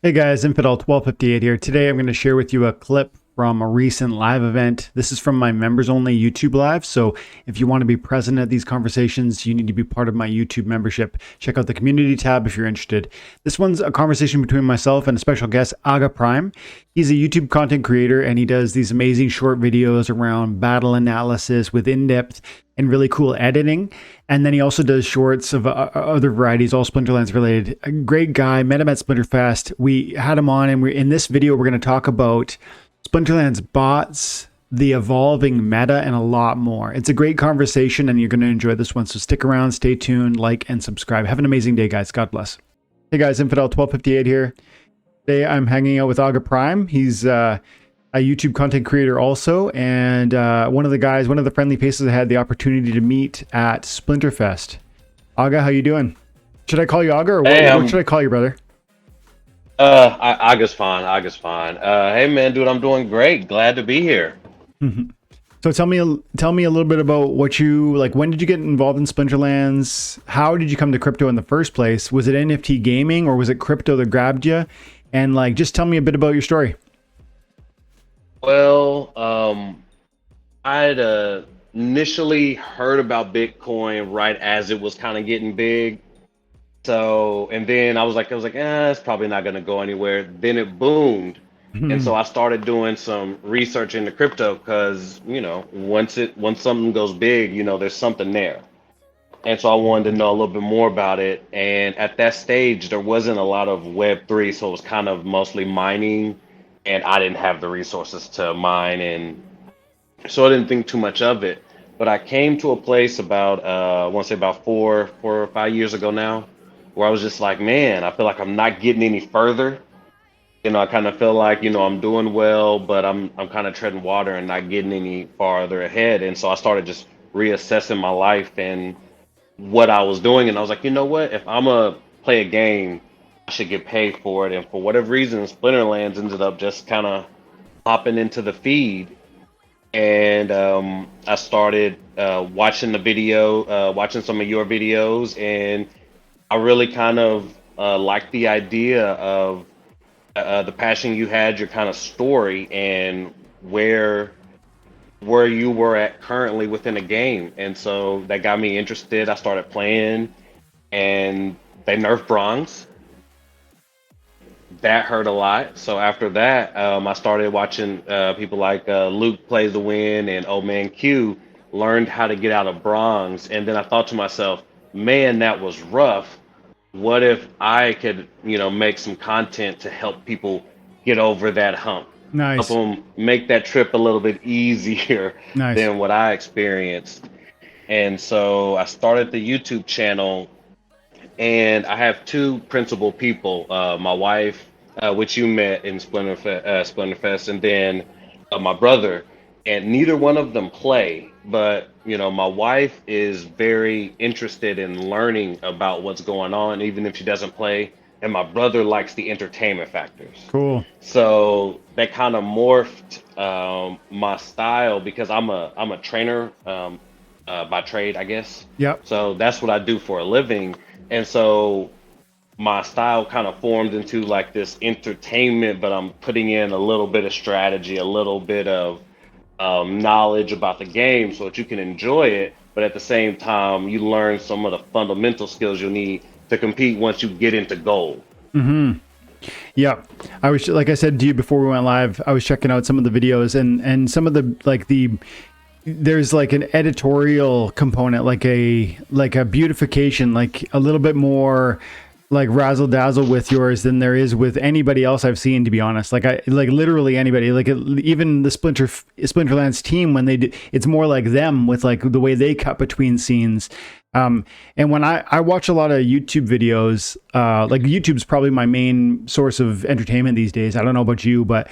Hey guys, Infidel1258 here. Today I'm going to share with you a clip from a recent live event. This is from my members only YouTube live. So if you want to be present at these conversations, you need to be part of my YouTube membership. Check out the community tab if you're interested. This one's a conversation between myself and a special guest, Agaprime. He's a YouTube content creator and he does these amazing short videos around battle analysis with in-depth and really cool editing. And then he also does shorts of other varieties, all Splinterlands related. A great guy, met him at Splinterfest. We had him on, and in this video, we're going to talk about Splinterlands bots, the evolving meta, and a lot more. It's a great conversation, and you're going to enjoy this one. So stick around, stay tuned, like, and subscribe. Have an amazing day, guys. God bless. Hey, guys, Infidel1258 here. Today, I'm hanging out with Agaprime. He's a YouTube content creator also, and one of the friendly faces I had the opportunity to meet at Splinterfest. Aga, how you doing? Should I call you Aga, or what should I call you, brother? Aga's fine. Aga's fine. Hey man, dude, I'm doing great. Glad to be here. So tell me a little bit about what you like. When did you get involved in Splinterlands? How did you come to crypto in the first place? Was it NFT gaming or was it crypto that grabbed you? And like, just tell me a bit about your story. Well, I'd initially heard about Bitcoin right as it was kind of getting big. So, and then it's probably not going to go anywhere. Then it boomed. And so I started doing some research into crypto because, once something goes big, there's something there. And so I wanted to know a little bit more about it. And at that stage, there wasn't a lot of Web3, so it was kind of mostly mining, and I didn't have the resources to mine, and so I didn't think too much of it. But I came to a place about, I want to say about 4 or 5 years ago now, where I was just like, man, I feel like I'm not getting any further. I kind of feel like, I'm doing well, but I'm kind of treading water and not getting any farther ahead. And so I started just reassessing my life and what I was doing. And I was like, you know what? If I'm gonna play a game, I should get paid for it. And for whatever reason, Splinterlands ended up just kind of hopping into the feed. And I started watching some of your videos, and I really kind of liked the idea of the passion you had, your kind of story, and where you were at currently within a game. And so that got me interested. I started playing, and they nerfed bronze. That hurt a lot. So after that, I started watching people like Luke Plays the Win and Old Man Q learned how to get out of bronze. And then I thought to myself, man, that was rough. What if I could, make some content to help people get over that hump? Help Nice. them make that trip a little bit easier Nice. than what I experienced. And so I started the YouTube channel, and I have two principal people, my wife, which you met in Splinterfest, and then my brother. And neither one of them play, but my wife is very interested in learning about what's going on, even if she doesn't play. And my brother likes the entertainment factors. Cool. So that kind of morphed my style because I'm a trainer by trade, I guess. Yep. So that's what I do for a living. And so my style kind of formed into like this entertainment, but I'm putting in a little bit of strategy, a little bit of knowledge about the game so that you can enjoy it. But at the same time, you learn some of the fundamental skills you'll need to compete once you get into gold. Yeah, I was, like I said to you before we went live, I was checking out some of the videos, and some of there's like an editorial component, like a beautification, like a little bit more like razzle dazzle with yours than there is with anybody else I've seen, to be honest. Like literally anybody, like even the Splinterlands team, when they do, it's more like them with like the way they cut between scenes. And when I watch a lot of YouTube videos, like YouTube's probably my main source of entertainment these days. I don't know about you, but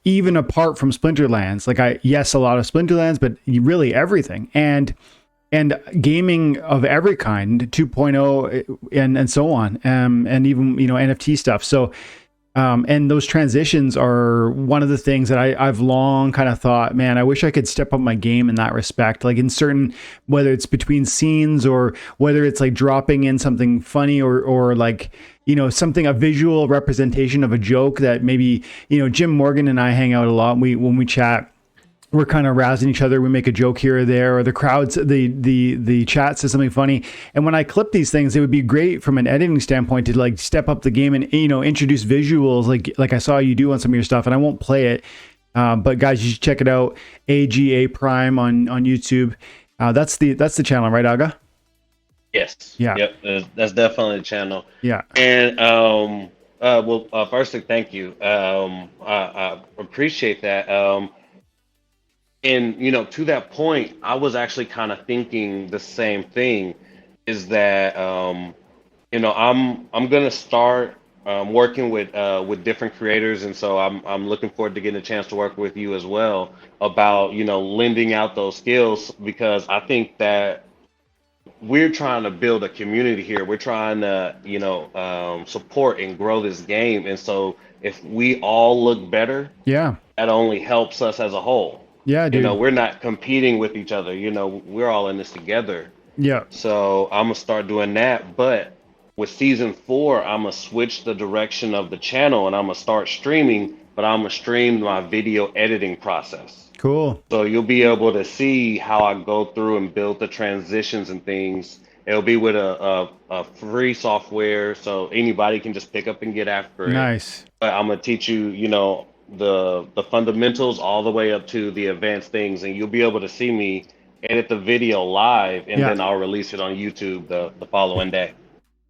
even apart from Splinterlands, like a lot of Splinterlands, but really everything. And gaming of every kind, 2.0 and so on, and even NFT stuff. So And those transitions are one of the things that I've long kind of thought, man, I wish I could step up my game in that respect. Like in certain, whether it's between scenes or whether it's like dropping in something funny or like, something, a visual representation of a joke that maybe, Jim Morgan and I hang out a lot. When we chat, we're kind of razzing each other. We make a joke here or there, or the crowds, the chat says something funny. And when I clip these things, it would be great from an editing standpoint to like step up the game and, introduce visuals like I saw you do on some of your stuff. And I won't play it. But guys, you should check it out. Agaprime on YouTube. That's the channel, right, Aga? Yes. Yeah. Yep. That's definitely the channel. Yeah. And firstly, thank you. I appreciate that. And to that point, I was actually kind of thinking the same thing. Is that I'm gonna start working with different creators, and so I'm looking forward to getting a chance to work with you as well about lending out those skills, because I think that we're trying to build a community here. We're trying to support and grow this game, and so if we all look better, Yeah. that only helps us as a whole. Yeah, dude. We're not competing with each other. We're all in this together. Yeah. So I'm gonna start doing that. But with season 4, I'm gonna switch the direction of the channel and I'm gonna start streaming. But I'm gonna stream my video editing process. Cool. So you'll be able to see how I go through and build the transitions and things. It'll be with a free software, so anybody can just pick up and get after it. Nice. But I'm gonna teach you, the fundamentals all the way up to the advanced things, and you'll be able to see me edit the video live, and then I'll release it on YouTube the following day.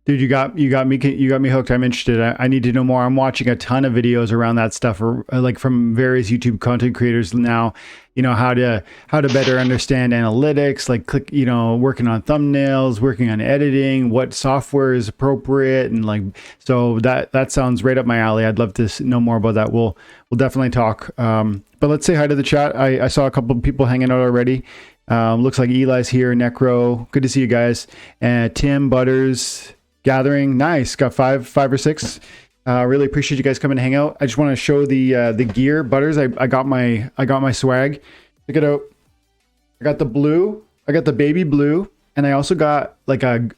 Dude, you got me hooked. I'm interested. I need to know more. I'm watching a ton of videos around that stuff, or like from various YouTube content creators now. How to better understand analytics, like working on thumbnails, working on editing, what software is appropriate, and so that sounds right up my alley. I'd love to know more about that. We'll definitely talk. But let's say hi to the chat. I saw a couple of people hanging out already. Looks like Eli's here. Necro, good to see you guys. And Tim Butters. Gathering, nice. Got five or six. Really appreciate you guys coming to hang out. I just want to show the gear. Butters, I got my swag. Check it out. I got the blue. I got the baby blue, and I also got like a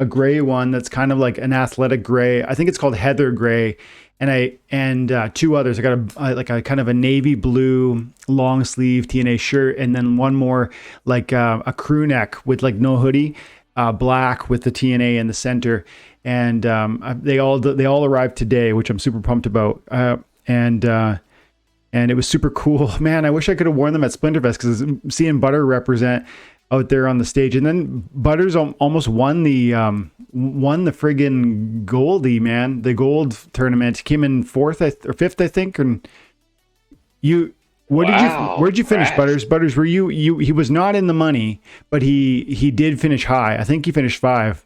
gray one that's kind of like an athletic gray. I think it's called heather gray, and two others. I got a kind of a navy blue long sleeve TNA shirt, and then one more like a crew neck with like no hoodie. Black with the TNA in the center, and they all arrived today, which I'm super pumped about. And it was super cool, man. I wish I could have worn them at Splinterfest, because seeing Butter represent out there on the stage, and then Butters almost won the friggin' Goldie, man. The gold tournament, came in 4th or 5th, I think, and you. Where'd you finish, Butters? Butters, were you he was not in the money, but he did finish high. I think he finished 5.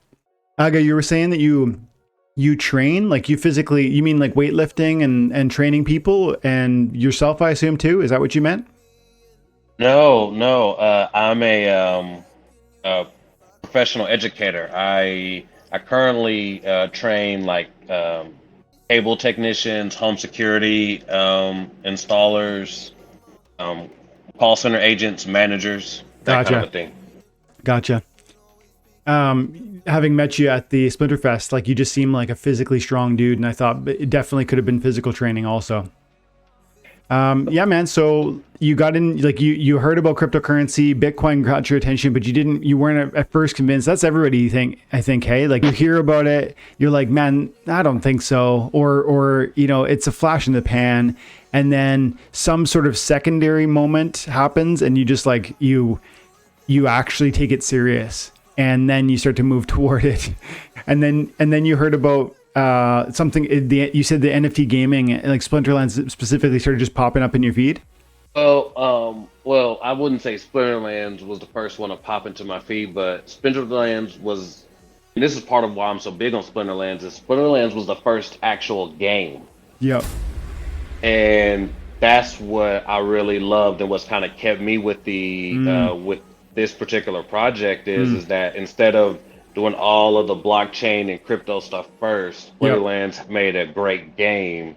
Aga, you were saying that you train, like you mean like weightlifting and training people and yourself, I assume too. Is that what you meant? No. I'm a professional educator. I currently train like cable technicians, home security installers, call center agents, managers, that kind of a thing. Gotcha. Having met you at the Splinterfest, like you just seem like a physically strong dude, and I thought it definitely could have been physical training also. Yeah, man. So you got in, like you heard about cryptocurrency, Bitcoin got your attention, but you weren't at first convinced. That's everybody I think, hey, like you hear about it, you're like, man, I don't think so. Or, it's a flash in the pan. And then some sort of secondary moment happens and you just like, you actually take it serious, and then you start to move toward it. And then you heard about, something, you said the NFT gaming, like Splinterlands specifically, started just popping up in your feed? Well, I wouldn't say Splinterlands was the first one to pop into my feed, but Splinterlands was, and this is part of why I'm so big on Splinterlands, is Splinterlands was the first actual game. Yep. And that's what I really loved, and what's kind of kept me with with this particular project is that instead of doing all of the blockchain and crypto stuff first. Yep. Splinterlands made a great game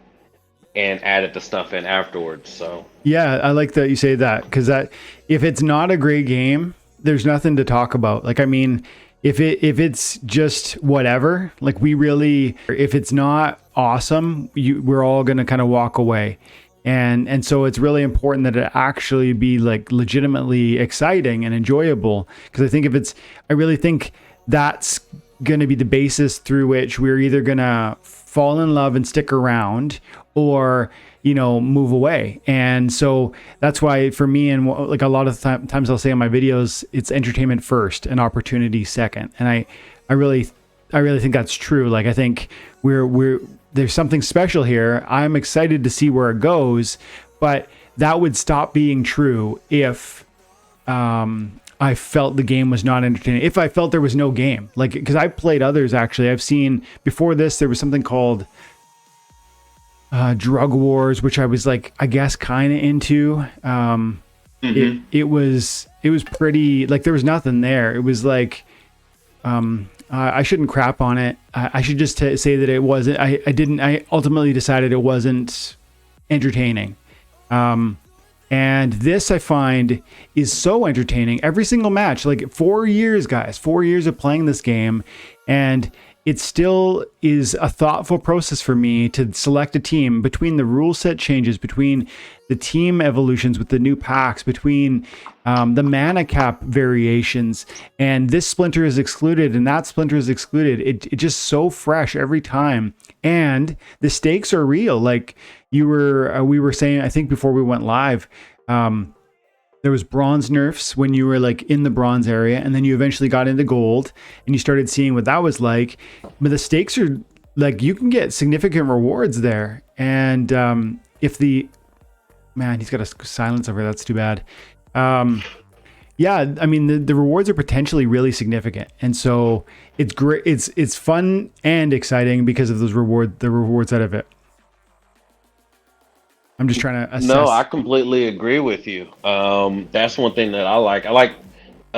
and added the stuff in afterwards. So Yeah, I like that you say that, because that, if it's not a great game, there's nothing to talk about. Like, I mean, if it's just whatever, like we really, if it's not awesome, we're all gonna kind of walk away. And so it's really important that it actually be like legitimately exciting and enjoyable. Because I think if it's, I really think that's going to be the basis through which we're either going to fall in love and stick around, or move away. And so that's why for me, and like a lot of times I'll say in my videos, it's entertainment first and opportunity second. And I really think that's true. Like, I think there's something special here. I'm excited to see where it goes, but that would stop being true if I felt the game was not entertaining. If I felt there was no game, like, because I played others, actually. I've seen before this, there was something called Drug Wars, which I was like, I guess, kind of into. It was pretty, like, there was nothing there. It was like, I shouldn't crap on it. I should just say that it wasn't. I ultimately decided it wasn't entertaining. And this, I find, is so entertaining. Every single match, like 4 years, guys, 4 years of playing this game, and it still is a thoughtful process for me to select a team between the rule set changes, between the team evolutions with the new packs, between the mana cap variations, and this splinter is excluded and that splinter is excluded. It just so fresh every time, and the stakes are real. Like we were saying, I think before we went live, there was bronze nerfs when you were like in the bronze area, and then you eventually got into gold and you started seeing what that was like. But the stakes are like, you can get significant rewards there. And if the man, he's got a silence over, that's too bad. Yeah, I mean, the rewards are potentially really significant. And so it's great. It's fun and exciting because of the rewards out of it. I'm just trying to assess. no, I completely agree with you. That's one thing that I like.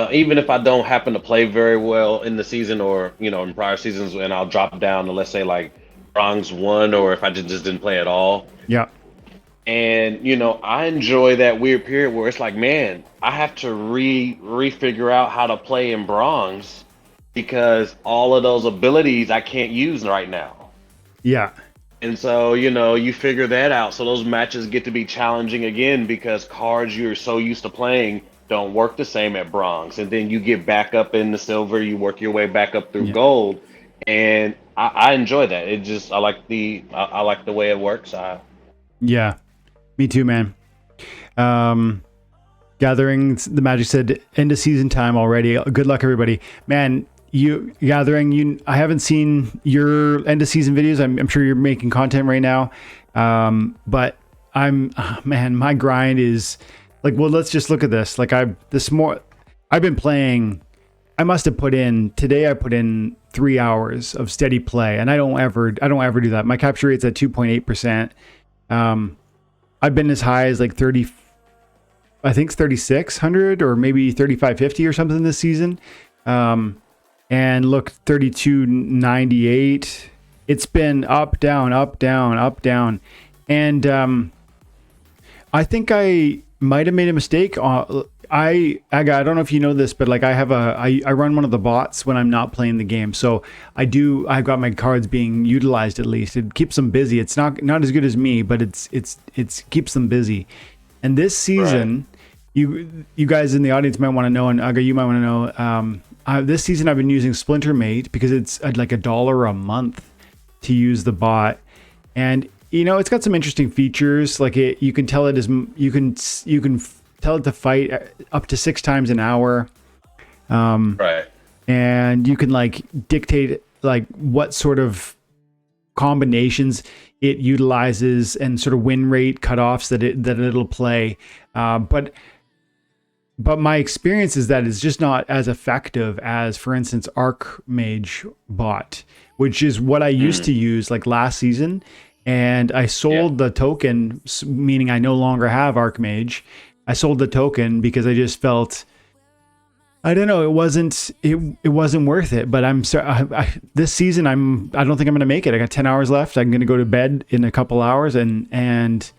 Even if I don't happen to play very well in the season, or in prior seasons, and I'll drop down to, let's say, like bronze 1, or if I just didn't play at all. Yeah. And I enjoy that weird period where it's like, man, I have to refigure out how to play in bronze, because all of those abilities I can't use right now. Yeah. And so, you figure that out. So those matches get to be challenging again, because cards you're so used to playing don't work the same at bronze. And then you get back up in the silver, you work your way back up through gold. And I enjoy that. It just, I like the way it works. Yeah, me too, man. Gathering, the Magic said, end of season time already. Good luck, everybody. Man, I haven't seen your end of season videos. I'm sure you're making content right now. But man, my grind is like, well, let's just look at this. Like I've been playing, I must have put in 3 hours of steady play, and I don't ever do that. My capture rate's at 2.8%. I've been as high as like 30, I think it's 3,600 or maybe 3,550 or something this season. And look, 3298. It's been up, down, up, down, up, down. And I think I might have made a mistake. I don't know if you know this, but like I run one of the bots when I'm not playing the game. So I've got my cards being utilized at least. It keeps them busy. It's not as good as me, but it's keeps them busy. And this season, right, you guys in the audience might want to know, and Aga, you might want to know, this season I've been using Splintermate because it's like $1 a month to use the bot, and it's got some interesting features. Like you can tell it to fight up to 6 times an hour, Right. and you can like dictate like what sort of combinations it utilizes and sort of win rate cutoffs that it'll play, But my experience is that it's just not as effective as, for instance, Archmage bot, which is what I used to use like last season. And I sold the token, meaning I no longer have Archmage. I sold the token because I just felt I don't know. It wasn't worth it. But I'm sorry. This season, I don't think I'm going to make it. I got 10 hours left. I'm going to go to bed in a couple hours, and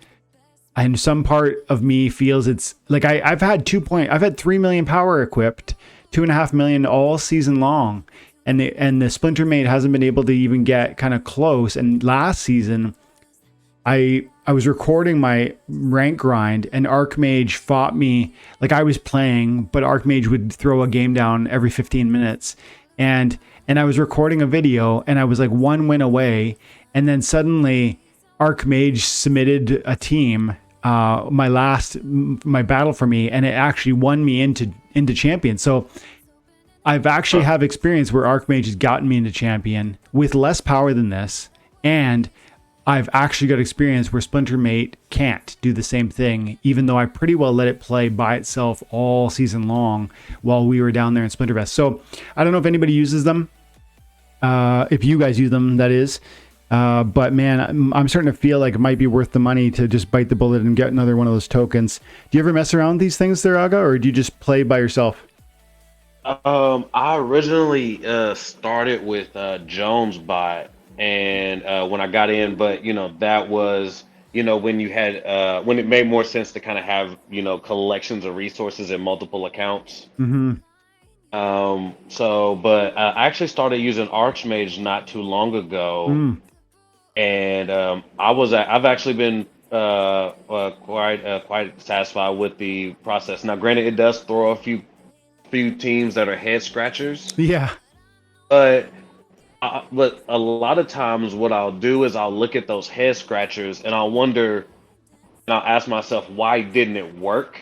some part of me feels it's like I've had 3 million power equipped, 2.5 million all season long, and the Splinter Mate hasn't been able to even get kind of close. And last season, I was recording my rank grind, and Archmage fought me. Like, I was playing, but Archmage would throw a game down every 15 minutes, and I was recording a video, and I was like 1 win away, and then suddenly Archmage submitted a team, my battle for me, and it actually won me into champion. So I've actually have experience where Archmage has gotten me into champion with less power than this, and I've actually got experience where Splinter Mate can't do the same thing, even though I pretty well let it play by itself all season long while we were down there in Splinterfest. So I don't know if anybody uses them, if you guys use them, that is. But man, I'm starting to feel like it might be worth the money to just bite the bullet and get another one of those tokens. Do you ever mess around with these things there, Aga, or do you just play by yourself? I originally started with Jones Bot, and when I got in, but that was when you had when it made more sense to kind of have collections of resources in multiple accounts. Mm-hmm. But I actually started using Archmage not too long ago, and I've actually been quite satisfied with the process. Now, granted, it does throw a few teams that are head scratchers, Yeah. but a lot of times what I'll do is I'll look at those head scratchers and I'll wonder, and I'll ask myself, why didn't it work?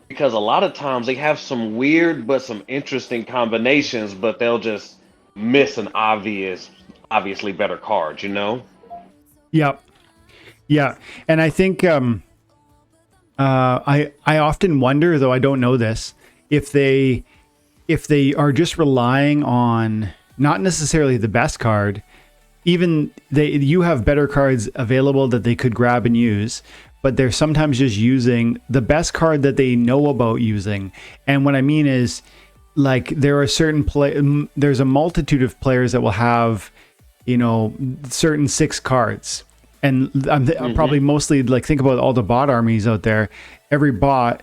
Because a lot of times they have some weird but some interesting combinations, but they'll just miss an obviously better card, Yep. Yeah. And I think I often wonder, though I don't know this, if they are just relying on not necessarily the best card. Even you have better cards available that they could grab and use, but they're sometimes just using the best card that they know about using. And what I mean is, like, there are there's a multitude of players that will have, certain 6 cards. And I'm probably mostly, like, think about all the bot armies out there. Every bot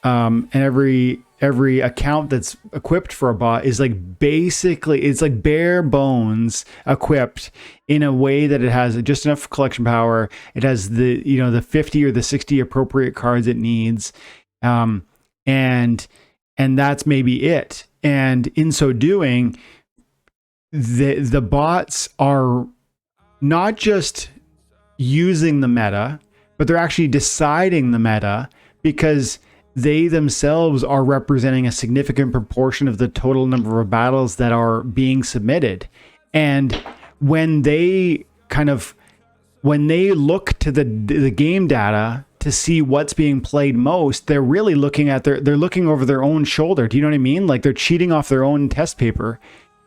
and every account that's equipped for a bot is like basically, it's like bare bones equipped in a way that it has just enough collection power. It has the 50 or the 60 appropriate cards it needs. And that's maybe it. And in so doing, the bots are not just using the meta, but they're actually deciding the meta, because they themselves are representing a significant proportion of the total number of battles that are being submitted. And when they look to the game data to see what's being played most, they're really looking at they're looking over their own shoulder. Do you know what I mean? Like, they're cheating off their own test paper,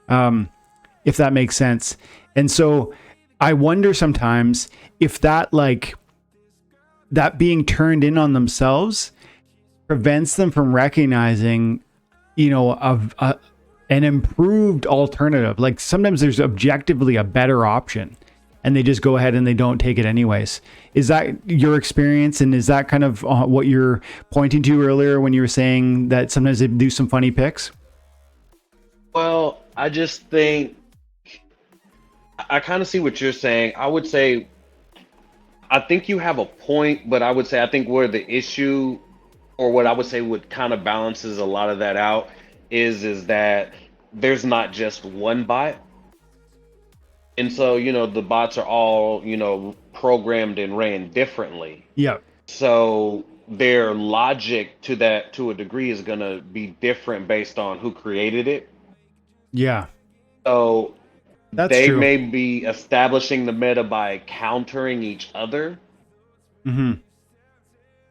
if that makes sense. And so I wonder sometimes if that being turned in on themselves prevents them from recognizing, an improved alternative. Like, sometimes there's objectively a better option, and they just go ahead and they don't take it anyways. Is that your experience? And is that kind of what you're pointing to earlier when you were saying that sometimes they do some funny picks? Well, I just think I kind of see what you're saying. I would say I think you have a point, but I would say I think where the issue, or what I would say would kind of balances a lot of that out, is that there's not just one bot. And so, the bots are all, programmed and ran differently. Yeah. So their logic to a degree is going to be different based on who created it. Yeah. So That's they true. may be establishing the meta by countering each other. Mm-hmm.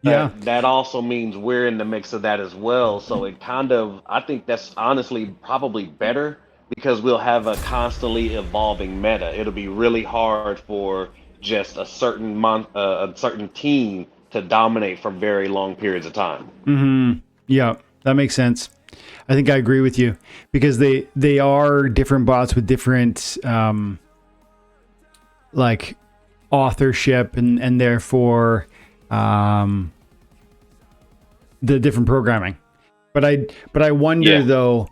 But Yeah. that also means we're in the mix of that as well. So I think that's honestly probably better, because we'll have a constantly evolving meta. It'll be really hard for just a certain team to dominate for very long periods of time. Mm-hmm. Yeah, that makes sense. I think I agree with you because they are different bots with different like authorship and therefore um, the different programming. But I wonder Yeah. though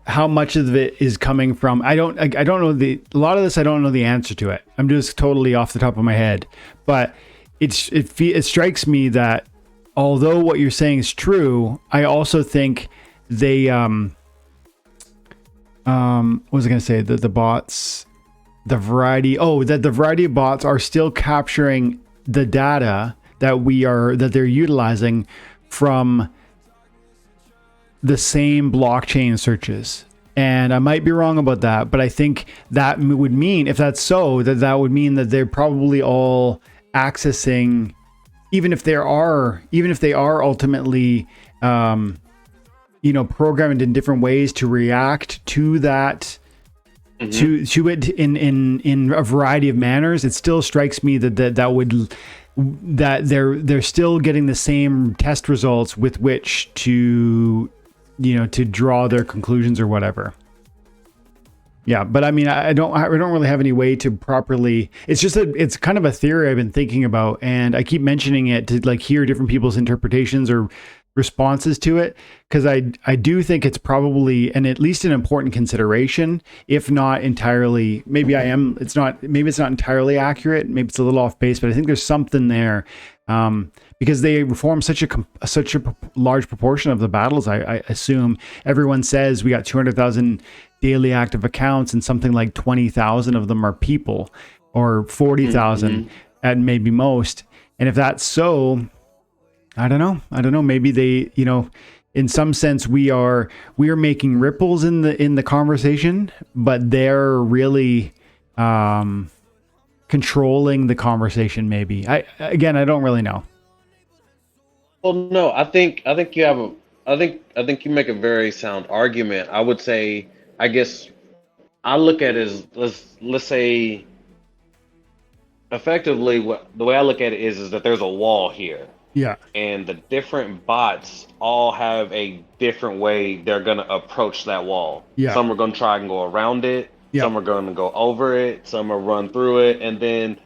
how much of it is coming from. I don't know a lot of this. I don't know the answer to it. I'm just totally off the top of my head. But it strikes me that although what you're saying is true, I also think they what was I going to say, the bots, the variety that the variety of bots are still capturing the data that they're utilizing from the same blockchain searches. And I might be wrong about that, but I think that would mean, if that's so, that would mean that they're probably all accessing, even if they are ultimately programmed in different ways to react to that, to it in a variety of manners. It still strikes me that they're still getting the same test results with which to draw their conclusions or whatever. Yeah, but I mean, I don't really have any way to properly. It's kind of a theory I've been thinking about, and I keep mentioning it to like hear different people's interpretations or responses to it, because I do think it's probably at least an important consideration, if not entirely. Maybe it's not entirely accurate. Maybe it's a little off base, but I think there's something there. Because they form such a large proportion of the battles. I assume everyone says we got 200,000 daily active accounts, and something like 20,000 of them are people, or 40,000 at maybe most. And if that's so, I don't know. Maybe they, in some sense, we are making ripples in the conversation, but they're really controlling the conversation. Maybe. I don't really know. Well, no, I think you make a very sound argument. I would say, I guess I look at it as, let's say, effectively, the way I look at it is that there's a wall here, Yeah. and the different bots all have a different way they're gonna approach that wall. Yeah. Some are gonna try and go around it. Yeah. Some are gonna go over it. Some will run through it, and then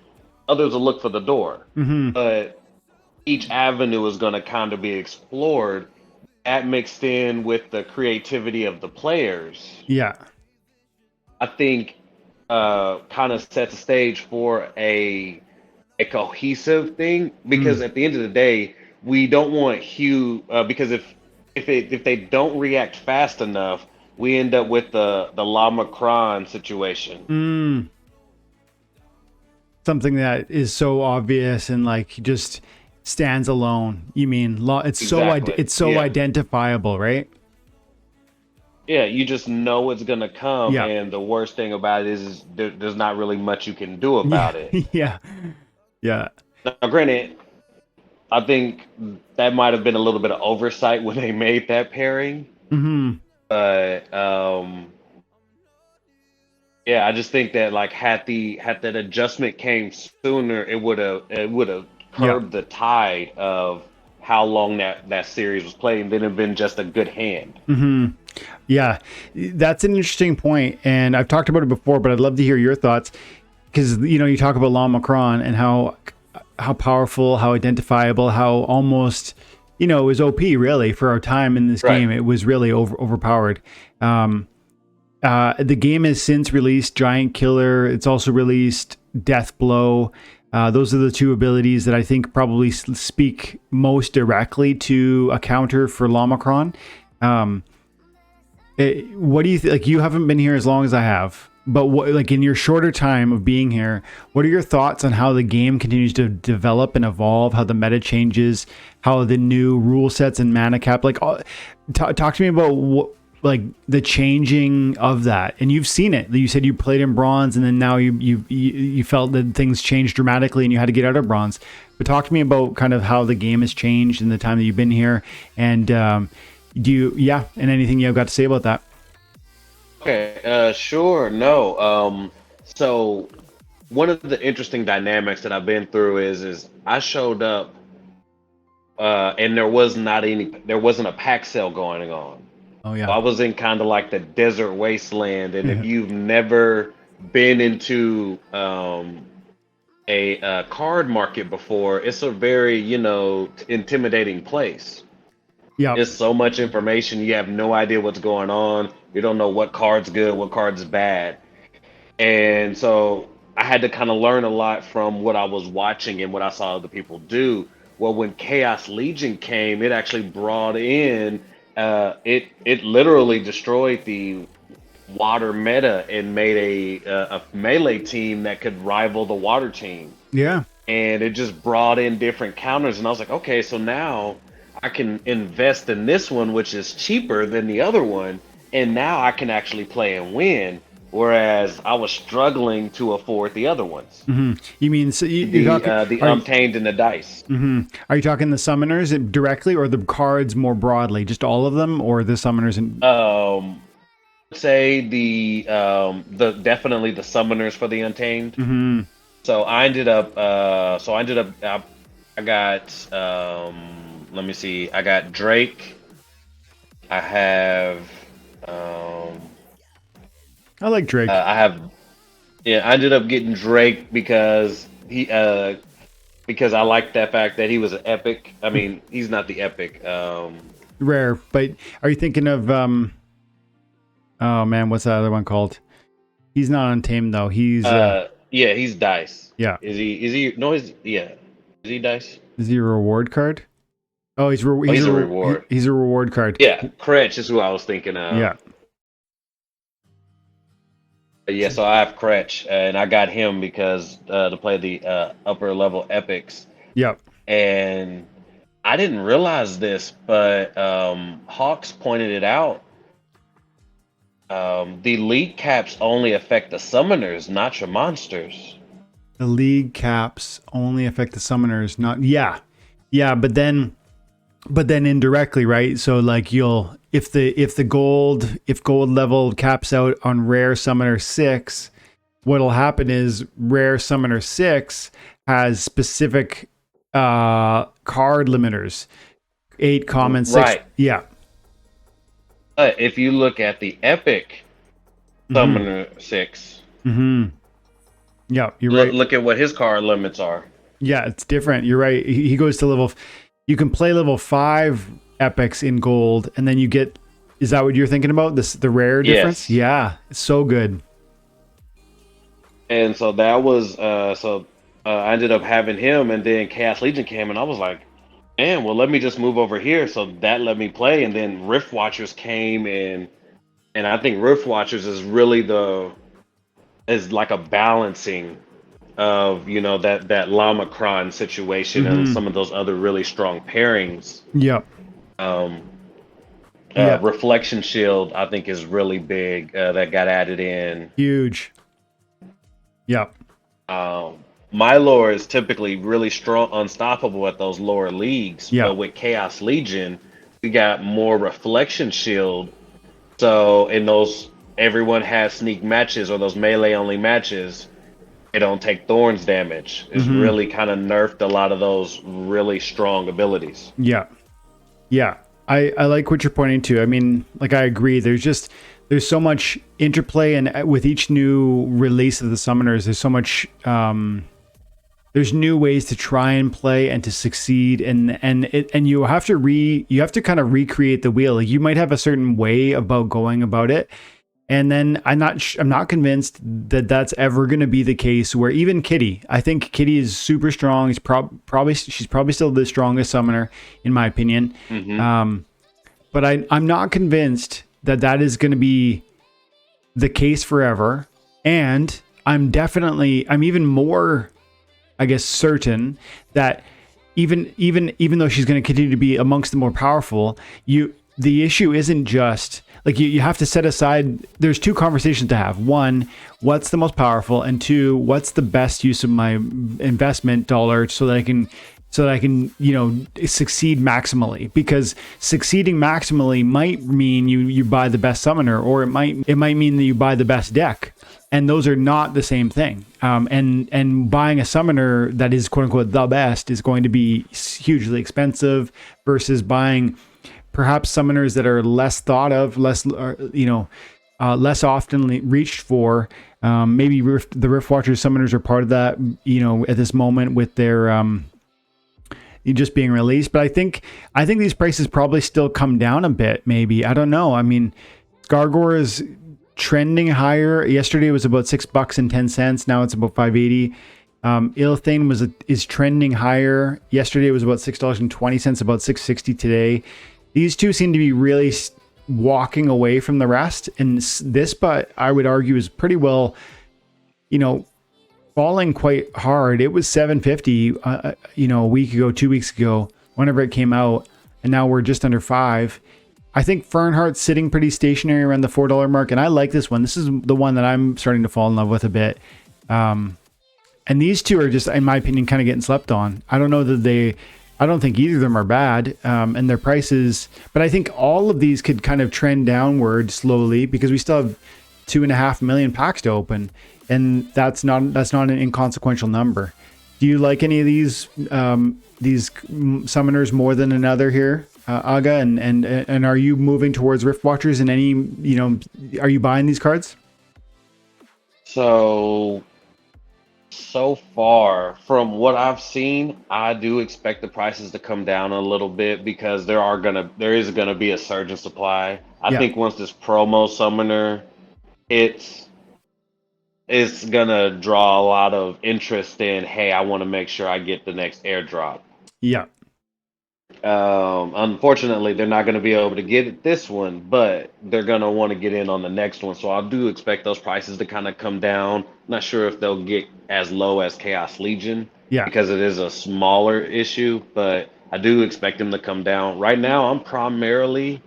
others will look for the door. But each avenue is going to kind of be explored. That mixed in with the creativity of the players, Yeah. I think, kind of sets the stage for a cohesive thing. Because at the end of the day, we don't want because if they don't react fast enough, we end up with the Llama Cron situation. Something that is so obvious and like just stands alone. You mean it's Exactly. it's so Yeah. identifiable, right? Yeah, you just know it's gonna come, Yeah. and the worst thing about it is there's not really much you can do Yeah. about it. Yeah. Yeah. Now, granted, I think that might have been a little bit of oversight when they made that pairing, but yeah, I just think that like had that adjustment came sooner, it would have Yeah. curbed the tide of how long that series was played, and then it'd been just a good hand. Yeah. That's an interesting point, and I've talked about it before, but I'd love to hear your thoughts, because you talk about Lon Macron and how powerful, how identifiable, how almost it was OP really for our time in this Right. game. It was really overpowered. The game has since released Giant Killer. It's also released Death Blow. Those are the two abilities that I think probably speak most directly to a counter for Lomacron. What do you think? Like, you haven't been here as long as I have, but like in your shorter time of being here, what are your thoughts on how the game continues to develop and evolve, how the meta changes, how the new rule sets and mana cap, like talk to me about like the changing of that. And you've seen it. You said you played in bronze, and then now you felt that things changed dramatically and you had to get out of bronze. But talk to me about kind of how the game has changed in the time that you've been here, and and anything you've got to say about that. Okay, sure. No. So one of the interesting dynamics that I've been through is I showed up, and there wasn't a pack sale going on. Oh I yeah. was in kind of like the desert wasteland, and if you've never been into a card market before, it's a very, intimidating place. Yep. It's so much information, you have no idea what's going on. You don't know what card's good, what card's bad. And so I had to kind of learn a lot from what I was watching and what I saw other people do. Well, when Chaos Legion came, it actually brought in it literally destroyed the water meta and made a melee team that could rival the water team. Yeah. And it just brought in different counters, and I was like, okay, so now I can invest in this one, which is cheaper than the other one, and now I can actually play and win. Whereas I was struggling to afford the other ones, You mean so you're the talking? uh, the Untamed and the Dice. Are you talking the summoners directly, or the cards more broadly? Just all of them, or the summoners? And Say the definitely the summoners for the Untamed. So I got let me see, I got Drake. I have um I like Drake. I have yeah, I ended up getting Drake because I like that fact that he was an epic. I mean, he's not the epic. Rare, but are you thinking of Oh man, what's that other one called? He's not Untamed though. He's Yeah, he's Dice. yeah. Is he no he's yeah. Is he Dice? Is he a reward card? Oh, Oh, he's a reward. he's a reward card. Yeah, Kretch is who I was thinking of. Yeah. Yeah, so I have Kretch, and I got him because to play the upper level epics. Yep. And I didn't realize this, but Hawks pointed it out. The league caps only affect the summoners, not your monsters. The league caps only affect the summoners, not yeah, but then indirectly, right? So like if gold level caps out on rare summoner 6, what'll happen is rare summoner 6 has specific card limiters. 8 common, 6. Right. Yeah. But if you look at the epic summoner 6, Yeah, you're right. look at what his card limits are. Yeah, it's different. You're right. He goes to level. You can play level 5 epics in gold, and then you get. Is that what you're thinking about? The rare difference? Yes. Yeah, it's so good. And so that was I ended up having him, and then Chaos Legion came, and I was like, man, well, let me just move over here. So that let me play, and then Rift Watchers came, and I think Rift Watchers is really is like a balancing of that Lamacron situation and some of those other really strong pairings. Yep. Yeah. Reflection Shield, I think, is really big. That got added in. Huge. Yep. My lore is typically really strong, unstoppable at those lower leagues. Yeah. But with Chaos Legion, we got more Reflection Shield. So in those, everyone has sneak matches or those melee only matches. They don't take thorns damage. It's really kind of nerfed a lot of those really strong abilities. Yeah. Yeah. I like what you're pointing to. I mean, like, I agree. There's so much interplay, and with each new release of the summoners, there's so much there's new ways to try and play and to succeed, and you have to kind of recreate the wheel. Like, you might have a certain way about going about it, and then I'm not convinced that that's ever going to be the case. Where even Kitty, I think Kitty is super strong. She's probably still the strongest summoner in my opinion. But I'm not convinced that is going to be the case forever. And I'm even more, I guess, certain that even though she's going to continue to be amongst the more powerful, the issue isn't just like you have to set aside. There's 2 conversations to have. 1, what's the most powerful, and 2, what's the best use of my investment dollar so that I can succeed maximally. Because succeeding maximally might mean you buy the best summoner, or it might mean that you buy the best deck, and those are not the same thing. And buying a summoner that is quote unquote the best is going to be hugely expensive versus buying perhaps summoners that are less thought of, less less often reached for. Maybe the Rift Watchers summoners are part of that, at this moment with their just being released. But I think these prices probably still come down a bit. Maybe, I don't know. I mean, Skargor is trending higher. Yesterday it was about $6.10. Now it's about $5.80. Ilthane is trending higher. Yesterday it was about $6.20, about $6.60 today. These two seem to be really walking away from the rest, and this, but I would argue, is pretty well, falling quite hard. It was $7.50, a week ago, 2 weeks ago, whenever it came out, and now we're just under $5. I think Fernhart's sitting pretty stationary around the $4 mark, and I like this one. This is the one that I'm starting to fall in love with a bit. And these two are just, in my opinion, kind of getting slept on. I don't know that I don't think either of them are bad, and their prices, but I think all of these could kind of trend downward slowly because we still have 2.5 million packs to open, and that's not an inconsequential number. Do you like any of these summoners more than another here, Aga? And are you moving towards Rift Watchers in any, are you buying these cards? So far, from what I've seen, I do expect the prices to come down a little bit because there is gonna be a surge in supply. I think once this promo summoner hits, it's gonna draw a lot of interest in, hey, I want to make sure I get the next airdrop. Yeah. Unfortunately, they're not going to be able to get this one, but they're going to want to get in on the next one. So I do expect those prices to kind of come down. Not sure if they'll get as low as Chaos Legion, because it is a smaller issue, but I do expect them to come down. Right now, I'm primarily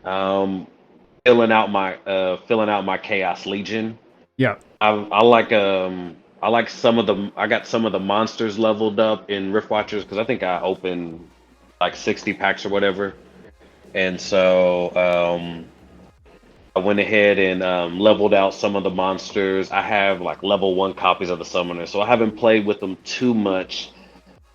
filling out my Chaos Legion. Yeah. I like I got some of the monsters leveled up in Rift Watchers because I think I opened like 60 packs or whatever, and so I went ahead and leveled out some of the monsters. I have like level 1 copies of the summoner, so I haven't played with them too much.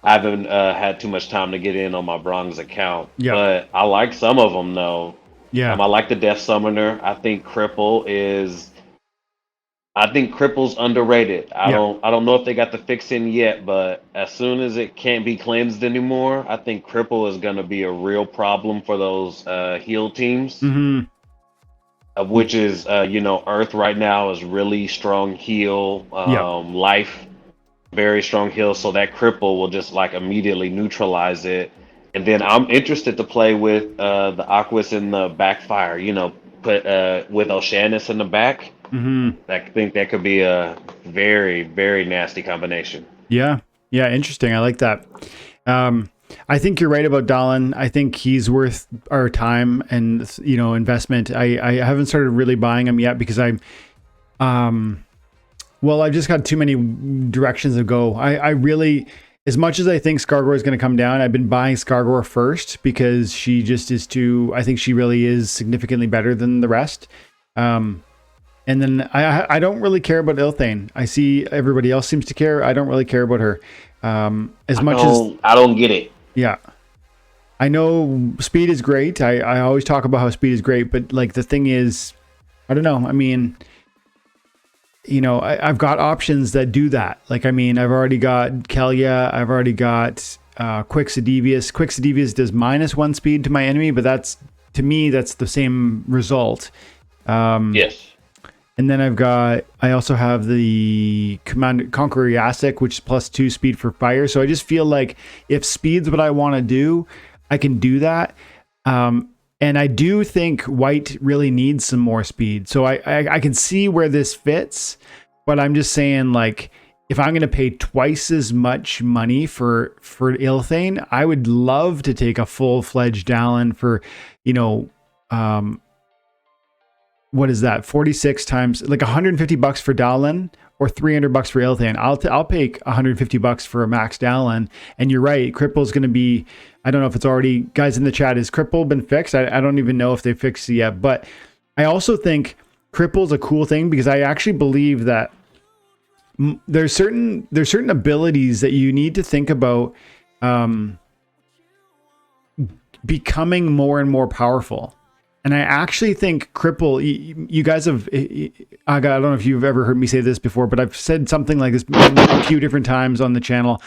I haven't had too much time to get in on my bronze account, but I like some of them though. I like the Death Summoner. I think Cripple's underrated. I don't know if they got the fix in yet, but as soon as it can't be cleansed anymore, I think Cripple is going to be a real problem for those heal teams. Which is Earth right now is really strong heal, Life very strong heal, so that Cripple will just like immediately neutralize it. And then I'm interested to play with the Aquas in the backfire, put with Oceanus in the back. I think that could be a very, very nasty combination. Yeah, interesting. I like that. I think you're right about Dahlin. I think he's worth our time and investment. I haven't started really buying him yet because I've just got too many directions to go. I really, as much as I think Skargor is going to come down, I've been buying Skargor first because she just is I think she really is significantly better than the rest. And then I don't really care about Ilthane. I see everybody else seems to care. I don't really care about her. I don't get it. Yeah. I know speed is great. I always talk about how speed is great, but like the thing is, I don't know. I mean, I've got options that do that. Like, I mean, I've already got Kelia. I've already got Quixodevious. Quixodevious does -1 speed to my enemy, but to me, that's the same result. Yes. And then I also have the Conqueror Yasik, which is +2 speed for fire. So I just feel like if speed's what I want to do, I can do that. And I do think white really needs some more speed. So I can see where this fits, but I'm just saying, like, if I'm going to pay twice as much money for Ilthane, I would love to take a full-fledged Dahlin for, what is that? 46 times, like $150 for Dahlin or $300 for Ilthane. I'll pay $150 for a max Dahlin. And you're right, Cripple's going to be, I don't know if it's already, guys in the chat, has Cripple been fixed? I don't even know if they fixed it yet, but I also think Cripple's a cool thing because I actually believe that there's certain abilities that you need to think about becoming more and more powerful. And I actually think Cripple, you guys have, I don't know if you've ever heard me say this before, but I've said something like this a few different times on the channel.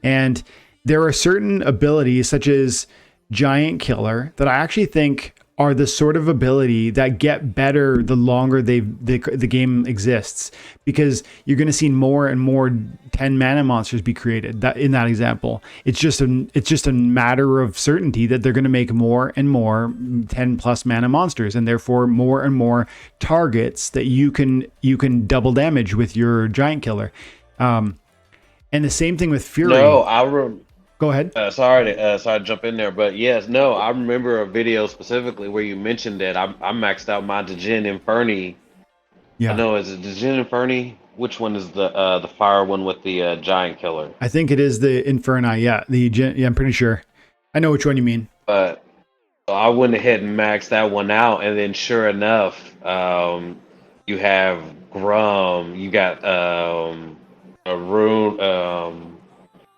And there are certain abilities such as Giant Killer that I actually think are the sort of ability that get better the longer the game exists, because you're going to see more and more 10 mana monsters be created. That in that example, it's just a matter of certainty that they're going to make more and more 10 plus mana monsters, and therefore more and more targets that you can double damage with your Giant Killer. And the same thing with Fury. Go ahead. Sorry to jump in there, but yes, no, I remember a video specifically where you mentioned that I maxed out my Djinn Inferni. Yeah. I know, is it Djinn Inferni? Which one is the fire one with the Giant Killer? I think it is the Inferni. Yeah, I'm pretty sure. I know which one you mean. But so I went ahead and maxed that one out, and then sure enough, you have Grum, you got a Rune,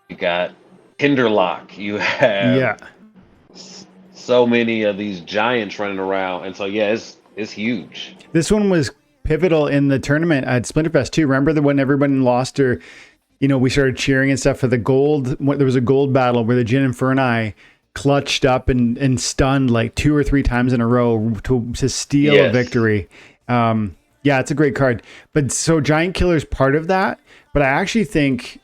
you got Hinderlock, you have so many of these giants running around, and so yeah, it's huge. This one was pivotal in the tournament at Splinterfest too. Remember that when everyone lost, or we started cheering and stuff for the gold. There was a gold battle where the Djinn Inferni clutched up and stunned like 2 or 3 times in a row to steal a victory. Yeah, it's a great card. But so Giant Killer's part of that, but I actually think.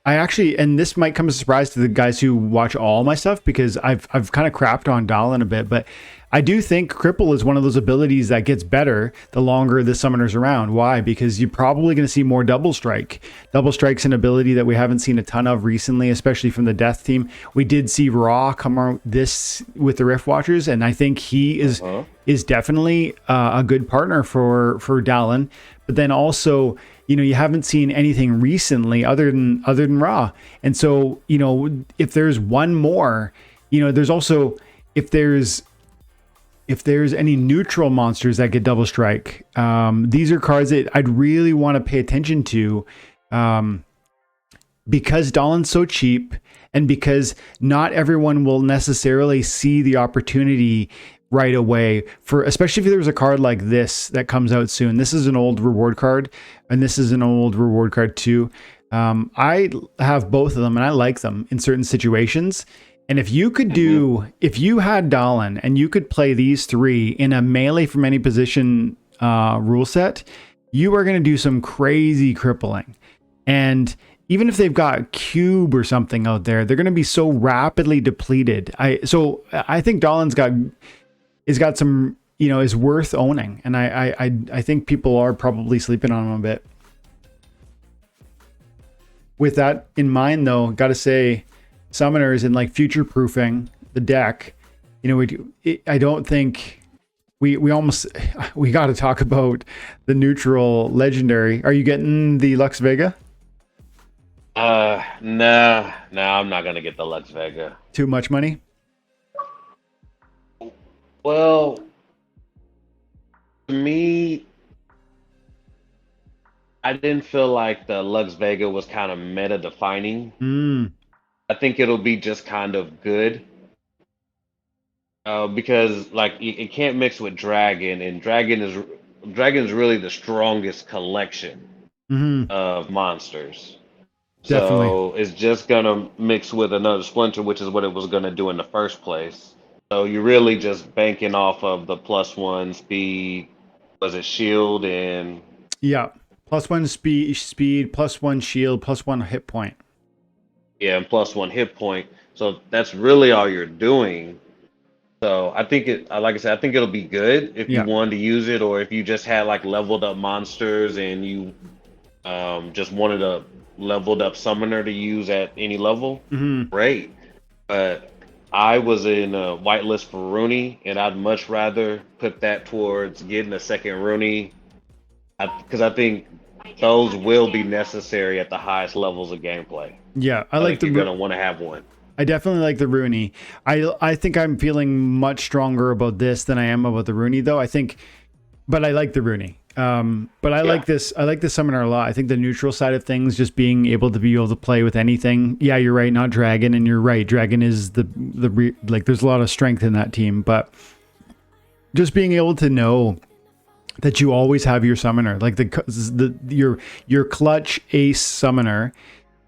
And this might come as a surprise to the guys who watch all my stuff, because I've kind of crapped on Dahlan a bit, but I do think Cripple is one of those abilities that gets better the longer the summoner's around. Why? Because you're probably going to see more Double Strike. Double Strike's an ability that we haven't seen a ton of recently, especially from the Death team. We did see Raw come out this with the Rift Watchers, and I think he is definitely a good partner for Dahlan. But then also, you haven't seen anything recently other than Raw. And so, if there's one more, there's also, if there's any neutral monsters that get Double Strike, these are cards that I'd really want to pay attention to, because Dahlan's so cheap, and because not everyone will necessarily see the opportunity right away, especially if there's a card like this that comes out soon. This is an old reward card, and this is an old reward card too. I have both of them, and I like them in certain situations. And if you could if you had Dahlan and you could play these 3 in a melee from any position rule set, you are going to do some crazy crippling. And even if they've got Cube or something out there, they're going to be so rapidly depleted. I think Dahlan's got some, is worth owning. And I think people are probably sleeping on him a bit. With that in mind, though, got to say, summoners and like future-proofing the deck, I don't think we got to talk about the neutral legendary. Are you getting the Lux Vega? No, I'm not gonna get the Lux Vega. Too much money? Well, to me, I didn't feel like the Lux Vega was kind of meta defining. I think it'll be just kind of good, because like it can't mix with Dragon, and Dragon is really the strongest collection of monsters. Definitely. So it's just gonna mix with another Splinter, which is what it was gonna do in the first place. So you're really just banking off of the +1 speed, was it shield, and +1 speed, +1 shield, +1 hit point. Yeah, and +1 hit point. So that's really all you're doing. So I think like I said, I think it'll be good if you wanted to use it, or if you just had like leveled up monsters and you just wanted a leveled up summoner to use at any level. Great. But I was in a whitelist for Rooney, and I'd much rather put that towards getting a second Rooney, because I think those will be necessary at the highest levels of gameplay. Yeah, I like you're gonna want to have one. I definitely like the Rooney. I think I'm feeling much stronger about this than I am about the Rooney, though. But I like the Rooney. But I like this. I like the summoner a lot. I think the neutral side of things, just being able to play with anything. Yeah, you're right. Not dragon, and you're right. Dragon is like. There's a lot of strength in that team, but just being able to know that you always have your summoner, like your clutch ace summoner.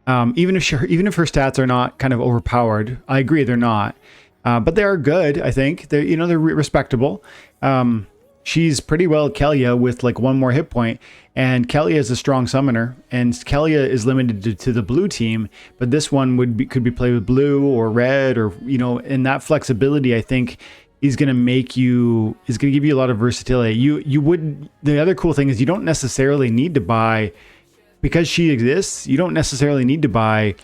Even if her stats are not kind of overpowered, I agree they're not, but they are good. I think they're respectable. She's pretty well Kelia with like one more hit point, and Kelia is a strong summoner, and Kelia is limited to the blue team, but this one could be played with blue or red, or and that flexibility I think is going to give you a lot of versatility. The other cool thing is you don't necessarily need to buy, because she exists, you don't necessarily need to buy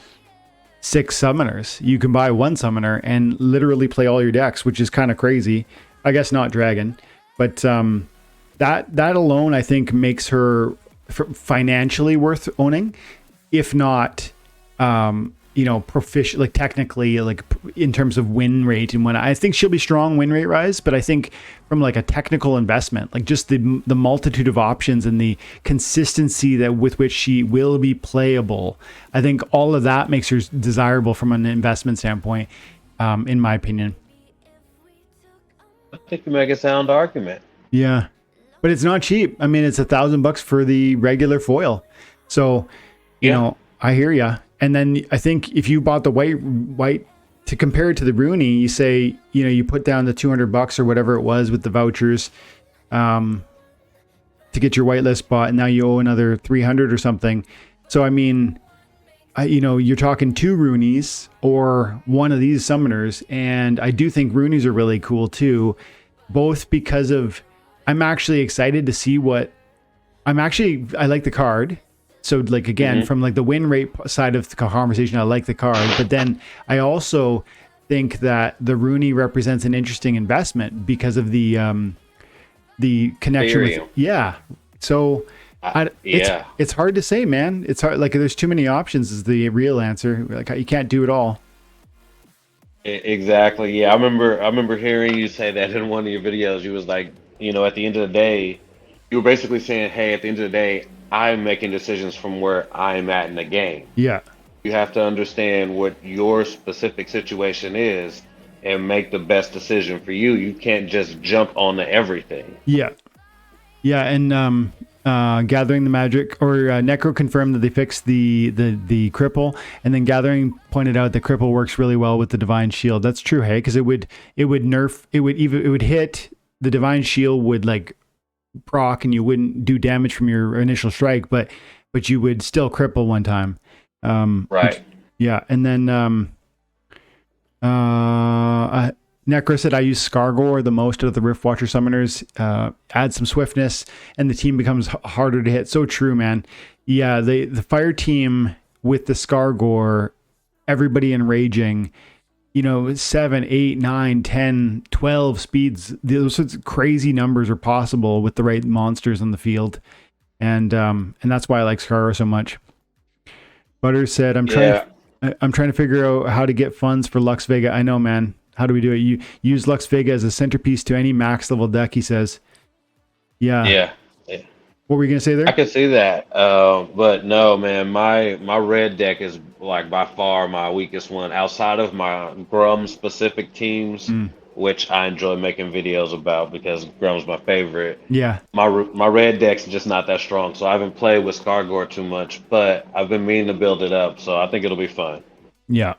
6 summoners. You can buy 1 summoner and literally play all your decks, which is kind of crazy. I guess not dragon. But that alone, I think, makes her financially worth owning, if not, proficient, like technically, like in terms of win rate. And when I think she'll be strong win rate rise, but I think from like a technical investment, like just the multitude of options and the consistency with which she will be playable, I think all of that makes her desirable from an investment standpoint, in my opinion. I think you make a sound argument. Yeah, but it's not cheap. I mean, it's $1,000 for the regular foil. So, I hear ya. And then I think if you bought the white to compare it to the Rooney, you say, you put down the $200 or whatever it was with the vouchers, to get your whitelist bought, and now you owe another 300 or something. So, I mean, you're talking 2 Roonies or one of these summoners, and I do think Roonies are really cool too, both because of I'm actually excited to see I like the card. So like again, from like the win rate side of the conversation, I like the card, but then I also think that the Rooney represents an interesting investment because of the connection Ethereum. with So it's hard to say, man. It's hard. Like there's too many options is the real answer. Like you can't do it all. Exactly. Yeah, I remember hearing you say that in one of your videos. You was like, at the end of the day, you were basically saying, hey, at the end of the day, I'm making decisions from where I'm at in the game. Yeah. You have to understand what your specific situation is and make the best decision for you. You can't just jump onto everything. Yeah. Yeah, and Gathering the Magic, or Necro confirmed that they fixed the cripple, and then Gathering pointed out that cripple works really well with the Divine Shield. That's true, hey, because it would hit the Divine Shield would like proc, and you wouldn't do damage from your initial strike, but you would still cripple one time. Right. And then Necro said, I use Skargor the most of the Riftwatcher summoners, add some swiftness, and the team becomes harder to hit. So true, man. Yeah, the fire team with the Skargor, everybody enraging, 7, 8, 9, 10, 12 speeds. Those sorts of crazy numbers are possible with the right monsters on the field. And that's why I like Skargor so much. Butter said, I'm trying to figure out how to get funds for Lux Vega. I know, man. How do we do it? You use Lux Vega as a centerpiece to any max level deck, he says. Yeah. What were you going to say there? I can see that. But no, man, my red deck is like by far my weakest one outside of my Grum specific teams, which I enjoy making videos about because Grum's my favorite. Yeah. My red deck's just not that strong, so I haven't played with Skargor too much, but I've been meaning to build it up, so I think it'll be fun. Yeah.